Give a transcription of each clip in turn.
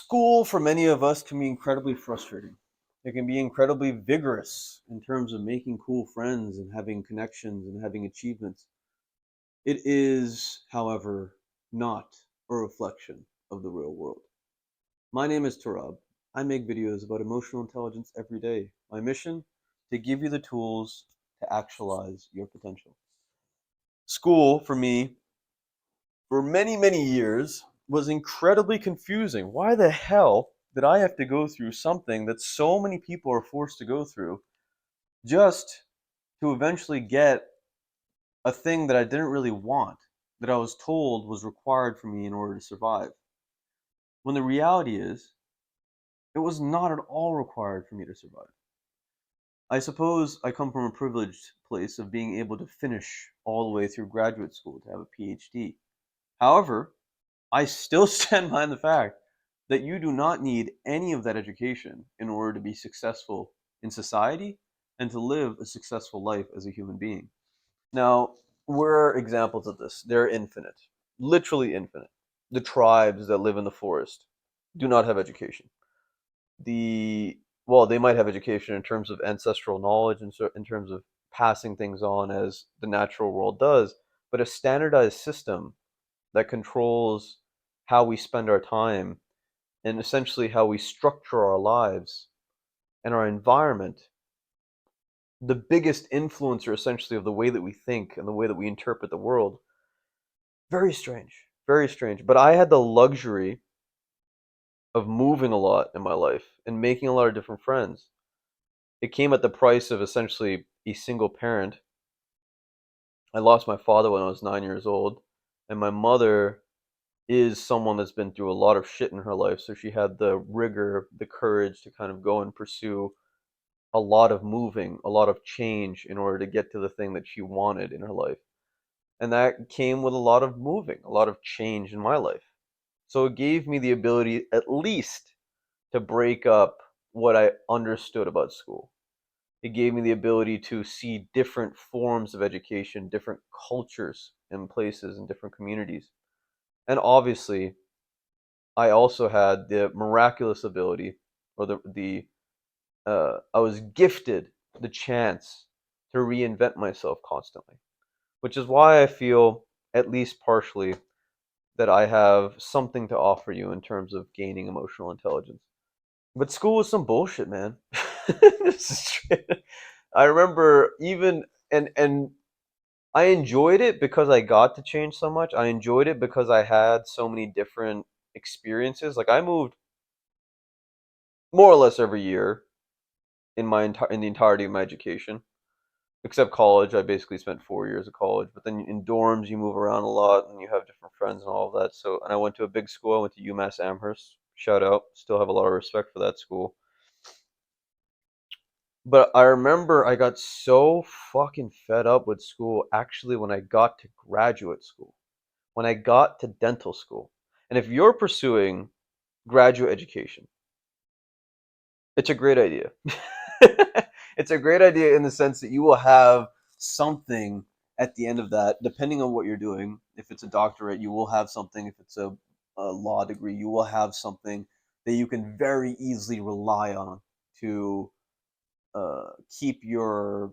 School for many of us can be incredibly frustrating. It can be incredibly vigorous in terms of making cool friends and having connections and having achievements. It is, however, not a reflection of the real world. My name is Tarab. I make videos about emotional intelligence every day. My mission? To give you the tools to actualize your potential. School, for me, for many, many years, was incredibly confusing. Why the hell did I have to go through something that so many people are forced to go through just to eventually get a thing that I didn't really want, that I was told was required for me in order to survive? When the reality is, it was not at all required for me to survive. I suppose I come from a privileged place of being able to finish all the way through graduate school to have a PhD. However, I still stand behind the fact that you do not need any of that education in order to be successful in society and to live a successful life as a human being. Now, where are examples of this? They're infinite, literally infinite. The tribes that live in the forest do not have education. Well, they might have education in terms of ancestral knowledge and in terms of passing things on as the natural world does, but a standardized system that controls how we spend our time and essentially how we structure our lives and our environment, the biggest influencer essentially of the way that we think and the way that we interpret the world. Very strange, very strange. But I had the luxury of moving a lot in my life and making a lot of different friends. It came at the price of essentially a single parent. I lost my father when I was 9 years old, and my mother is someone that's been through a lot of shit in her life, so she had the rigor, the courage to kind of go and pursue a lot of moving, a lot of change in order to get to the thing that she wanted in her life. And that came with a lot of moving, a lot of change in my life. So it gave me the ability, at least, to break up what I understood about school. It gave me the ability to see different forms of education, different cultures and places and different communities. And obviously, I also had the miraculous ability, or I was gifted the chance to reinvent myself constantly, which is why I feel, at least partially, that I have something to offer you in terms of gaining emotional intelligence. But school was some bullshit, man. This is true. I remember even and I enjoyed it because I got to change so much. I enjoyed it because I had so many different experiences. Like I moved more or less every year in the entirety of my education, except college. I basically spent 4 years of college, but then in dorms you move around a lot and you have different friends and all of that. So, and I went to a big school. I went to UMass Amherst. Shout out. Still have a lot of respect for that school. But I remember I got so fucking fed up with school actually when I got to graduate school, when I got to dental school. And if you're pursuing graduate education, it's a great idea. It's a great idea in the sense that you will have something at the end of that, depending on what you're doing. If it's a doctorate, you will have something. If it's a law degree, you will have something that you can very easily rely on to keep your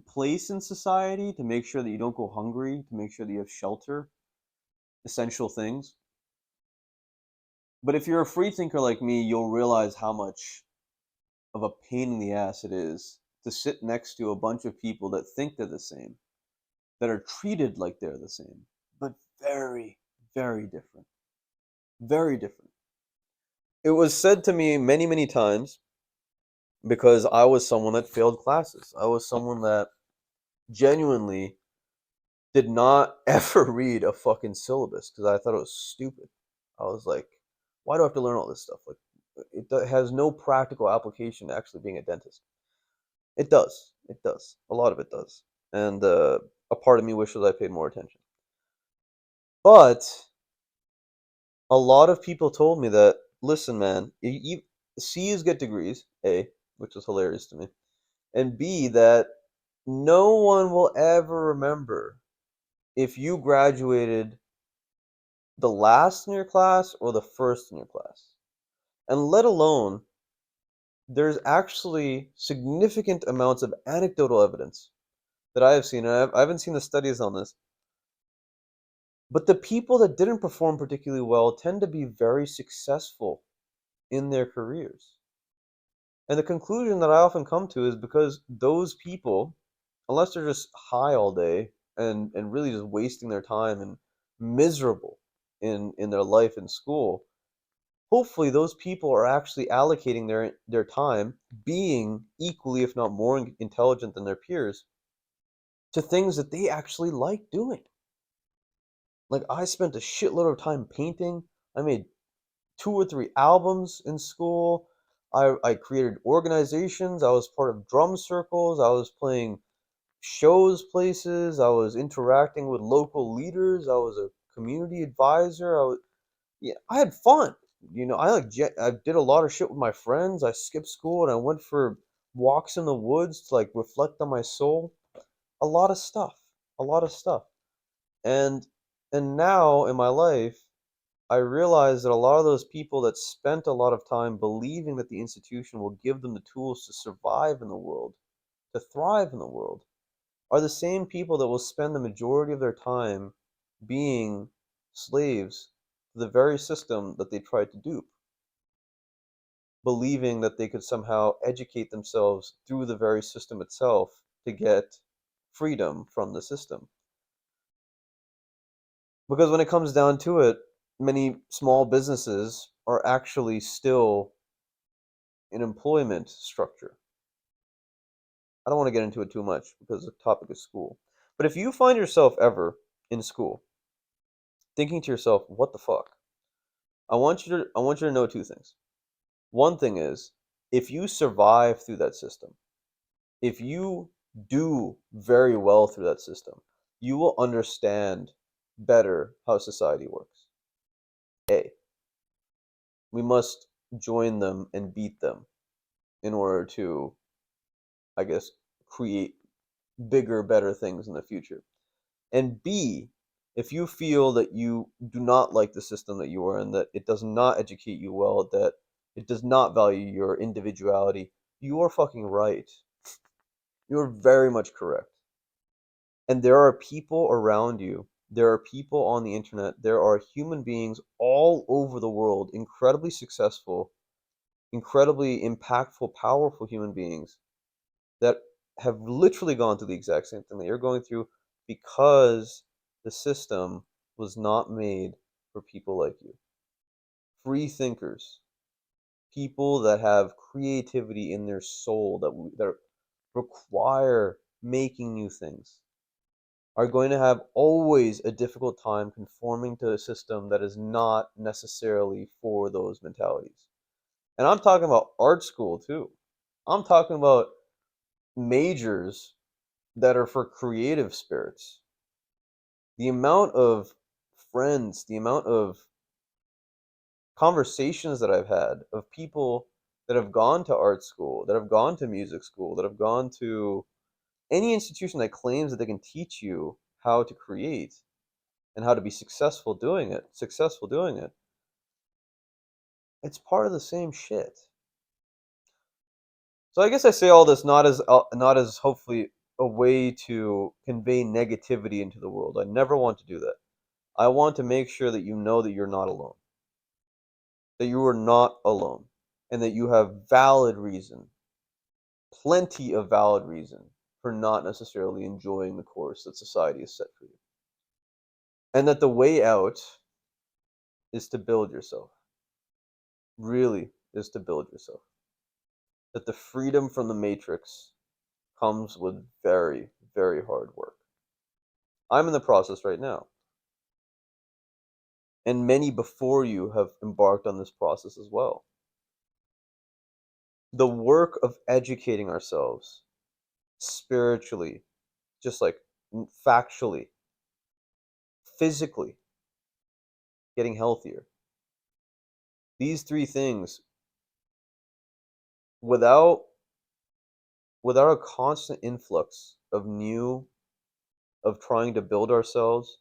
place in society, to make sure that you don't go hungry, to make sure that you have shelter, essential things. But if you're a free thinker like me, you'll realize how much of a pain in the ass it is to sit next to a bunch of people that think they're the same, that are treated like they're the same, but very, very different. Very different. It was said to me many, many times because I was someone that failed classes. I was someone that genuinely did not ever read a fucking syllabus because I thought it was stupid. I was like, why do I have to learn all this stuff? Like, has no practical application to actually being a dentist. It does. It does. A lot of it does. And a part of me wishes I paid more attention. But a lot of people told me that, listen, man, C's get degrees, A, which was hilarious to me, and B, that no one will ever remember if you graduated the last in your class or the first in your class. And let alone, there's actually significant amounts of anecdotal evidence that I have seen, and I haven't seen the studies on this, but the people that didn't perform particularly well tend to be very successful in their careers. And the conclusion that I often come to is because those people, unless they're just high all day and really just wasting their time and miserable in their life in school, hopefully those people are actually allocating their time being equally, if not more, intelligent than their peers to things that they actually like doing. Like I spent a shitload of time painting. I made 2 or 3 albums in school. I created organizations. I was part of drum circles. I was playing shows places. I was interacting with local leaders. I was a community advisor. Yeah, I had fun. I did a lot of shit with my friends. I skipped school and I went for walks in the woods to like reflect on my soul. A lot of stuff. A lot of stuff. And and now in my life, I realize that a lot of those people that spent a lot of time believing that the institution will give them the tools to survive in the world, to thrive in the world, are the same people that will spend the majority of their time being slaves to the very system that they tried to dupe, believing that they could somehow educate themselves through the very system itself to get freedom from the system. Because when it comes down to it, many small businesses are actually still an employment structure. I don't want to get into it too much because the topic is school. But if you find yourself ever in school thinking to yourself, what the fuck? I want you to know 2 things. One thing is, if you survive through that system, if you do very well through that system, you will understand better how society works. A, we must join them and beat them in order to, I guess, create bigger, better things in the future. And B, if you feel that you do not like the system that you are in, that it does not educate you well, that it does not value your individuality, you are fucking right. You are very much correct. And there are people around you, there are people on the internet, there are human beings all over the world, incredibly successful, incredibly impactful, powerful human beings that have literally gone through the exact same thing that you're going through because the system was not made for people like you. Free thinkers, people that have creativity in their soul that require making new things, are going to have always a difficult time conforming to a system that is not necessarily for those mentalities. And I'm talking about art school too. I'm talking about majors that are for creative spirits. The amount of friends, the amount of conversations that I've had of people that have gone to art school, that have gone to music school, that have gone to any institution that claims that they can teach you how to create and how to be successful doing it, it's part of the same shit. So I guess I say all this not as hopefully a way to convey negativity into the world. I never want to do that. I want to make sure that you know that you're not alone, that you are not alone, and that you have valid reason, plenty of valid reason for not necessarily enjoying the course that society has set for you. And that the way out is to build yourself, really is to build yourself. That the freedom from the matrix comes with very, very hard work. I'm in the process right now, and many before you have embarked on this process as well. The work of educating ourselves spiritually, just like factually, physically, getting healthier. These 3 things, without without a constant influx of trying to build ourselves,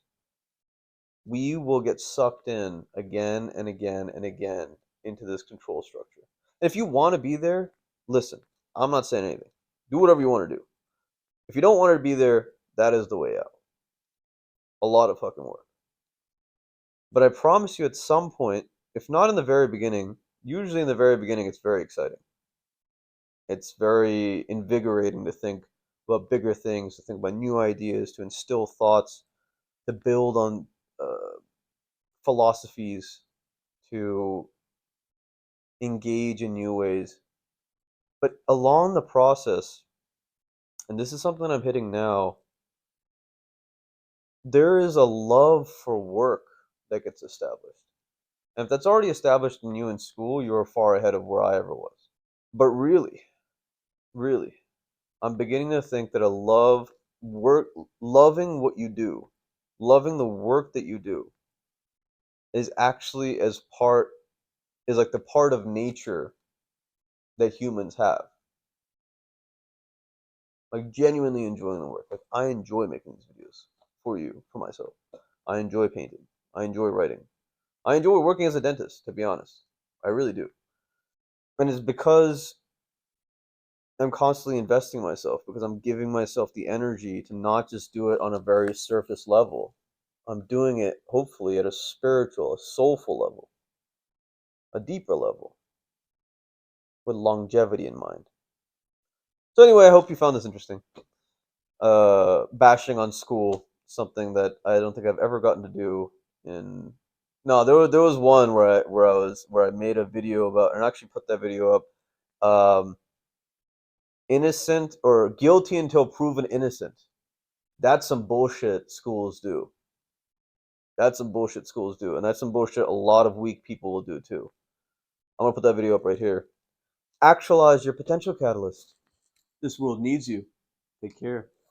we will get sucked in again and again and again into this control structure. If you want to be there, listen, I'm not saying anything. Do whatever you want to do. If you don't want to be there, that is the way out. A lot of fucking work. But I promise you at some point, if not in the very beginning, usually in the very beginning, it's very exciting. It's very invigorating to think about bigger things, to think about new ideas, to instill thoughts, to build on philosophies, to engage in new ways. But along the process, and this is something I'm hitting now, there is a love for work that gets established. And if that's already established in you in school, you're far ahead of where I ever was. But really, really, I'm beginning to think that loving what you do, loving the work that you do, is actually is like the part of nature that humans have. Like genuinely enjoying the work. Like I enjoy making these videos for you, for myself. I enjoy painting. I enjoy writing. I enjoy working as a dentist, to be honest. I really do. And it's because I'm constantly investing in myself, because I'm giving myself the energy to not just do it on a very surface level. I'm doing it hopefully at a spiritual, a soulful level, a deeper level, with longevity in mind. So anyway, I hope you found this interesting. Bashing on school, something that I don't think I've ever gotten to do in. No, there was one where I made a video about, and actually put that video up. Innocent or guilty until proven innocent. That's some bullshit schools do. That's some bullshit schools do, and that's some bullshit a lot of weak people will do too. I'm gonna put that video up right here. Actualize your potential catalyst. This world needs you. Take care.